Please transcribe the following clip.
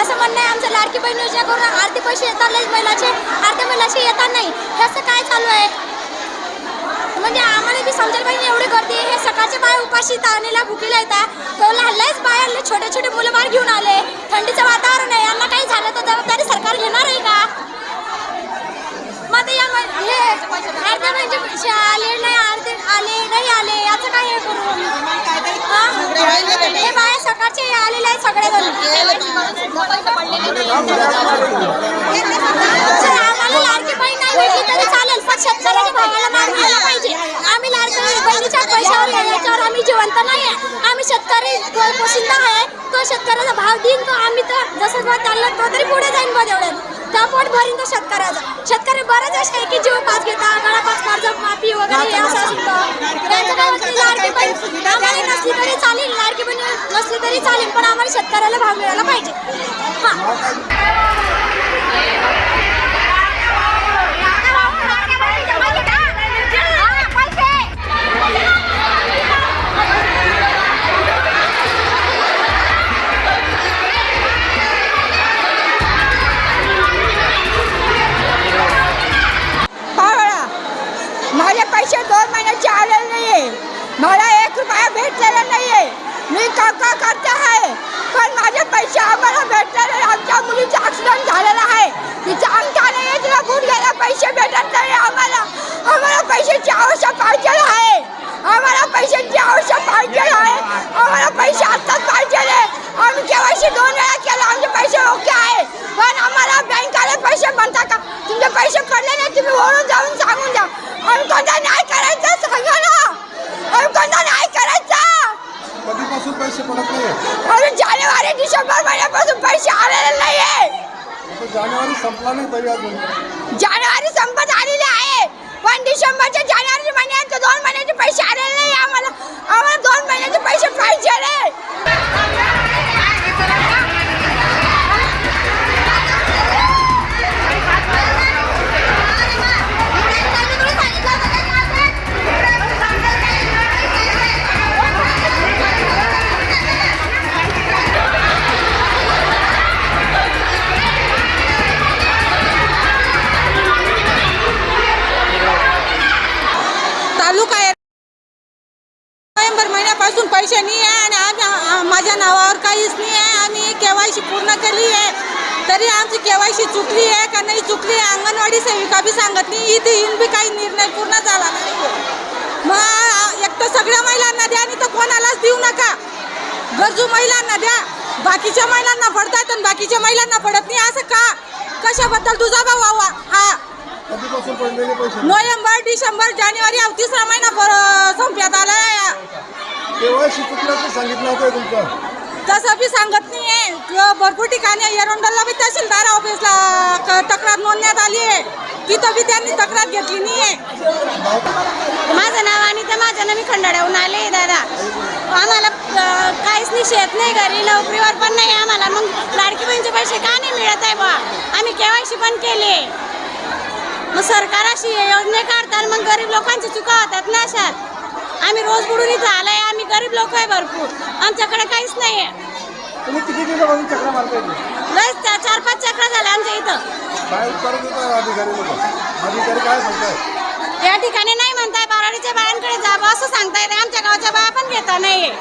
असं म्हणणं आहे आमचं. लाडकी बहीण योजना करून अर्धे पैसे येतात महिलाचे, अर्ध्या महिलाचे येतात नाही. हे असं काय चालू आहे? म्हणजे आम्हाला बी समजायला पाहिजे. एवढी गर्दी हे सकाळच्या बाया उपाशी ताणीला भुकीला येतात. तो लहानच बाया छोटे छोटे मुलं बाहेर घेऊन आले. थंडीचं वातावरण आहे, यांना काही झालं तर जबाबदारी सरकार घेणार आहे का? मग हे अर्ध्या म्हणजे पैसे आले नाही, अर्धे आले नाही आले, याचं काय हे करू? हे बाया सकाळचे आलेले आहेत सगळेजण. आम्हाला लाडकी बहीण नाही भेटली तरी चालेल, पण शेतकऱ्याच्या भावाला मान द्यायला पाहिजे. आम्ही लाडकी बहिणीच्या पैशावर याच्यावर आम्ही जिवंत नाही आहे. आम्ही शेतकरी पोशिंदा आहे. तो शेतकऱ्याचा भाव देईन, तो आम्ही तर जसं चाललं तो तरी पुढे जाईन बघ एवढ्यात. त्या पोट भरीन तो शेतकऱ्याचा. शेतकरी बरेच असे आहे की जीव पास घेता, गळापास कर्ज माफी वगैरे असं असतं. त्यांच्या गावातली लाडकी बहीण आम्हाला नसली तरी चालेल, लाडकी बहीण नसली तरी चालेल, पण आम्हाला शेतकऱ्याला भाव मिळायला पाहिजे. माझे पैसे 2 महिन्याचे आलेले नाही आहे. मला 1 रुपया भेटलेला नाही आहे. मी काका करते आहे, पण माझे पैसे आम्हाला भेटलेले. आमच्या मुलीचा ॲक्सिडेंट झालेला आहे, तिचा अंगठा नाही आहे, तिला गुडघ्याला पैसे भेटत नाही आम्हाला. आम्हाला पैशाची आवश्यक पाहिजे आहे. आम्हाला पैशाची आवश्यक पाहिजे आहे. आम्हाला पैसे आत्ताच पाहिजे आहे. आम्ही केवायसी 2 वेळा केला, आमचे पैसे ओके आहे, पण आम्हाला बँकाला पैसे म्हणता का तुमचे पैसे पडले नाही, तुम्ही वळून जाऊन सांगून द्या. आम्ही कोणता न्याय करायचा सांगा ना. आम्ही कोणता न्याय करायचा? कधीपासून पैसे पडत नाही? आम्ही जानेवारी डिसेंबर महिन्यापासून पैसे आलेले नाही आहे. जानेवारी संपला नाही तरी अजून? जानेवारी संपत आलेली आहे, पण डिसेंबरच्या जानेवारी महिन्यात 2 महिन्याचे पैसे आलेले नाही आम्हाला. आम्हाला 2 महिन्याचे पैसे पाहिजे रे. नोव्हेंबर महिन्यापासून पैसे नाही आहे आणि माझ्या नावावर काहीच नाही आहे. आम्ही केवायसी पूर्ण केली आहे, तरी आमची केवायसी चुकली आहे का नाही चुकली आहे अंगणवाडी सेविका बी सांगत नाही. इथे येऊन बी काही निर्णय पूर्ण झाला नाही. मग एक तर सगळ्या महिलांना द्या आणि तर कोणालाच देऊ नका. गरजू महिलांना द्या. बाकीच्या महिलांना पडतात आणि बाकीच्या महिलांना पडत नाही, असं का? कशाबद्दल तुझा भाव व्हावा? हा नोव्हेंबर डिसेंबर जानेवारी 3रा महिना संपल्यात आला. केवायसी चुकल्याचं सांगितलं होतं तुमचं? तसं बी सांगत नाही आहे. भरपूर ठिकाणी एरंडोलला बी तहसीलदार ऑफिसला तक्रार नोंदण्यात आली आहे, तिथं बी त्यांनी तक्रार घेतली नाही आहे. माझं नाव आणि त्या माझ्या मी खंडाळ्याहून आले दादा. आम्हाला काहीच नाही, शेत नाही, घरी नोकरीवर पण नाही आम्हाला. मग लाडकी बहिणीचे पैसे का नाही मिळत आहे बा? आम्ही केवायसी पण केले. मग सरकार अशी योजना काढतात, मग गरीब लोकांची चुका होतात ना अशात. आम्ही रोज बुडून इथं आलोय, आम्ही गरीब लोक आहे भरपूर, आमच्याकडे काहीच नाही आहे. तुम्ही किती दिवसापासून चक्रा मारताय? लस 4-5 चक्र झाले आमच्या इथं. काय उत्तर देतात अधिकारी लोक? अधिकारी काय सांगताय? या ठिकाणी नाही म्हणताय, बाराडीच्या बायांकडे जावं असं सांगताय. आमच्या गावच्या बाया पण घेता नाहीये.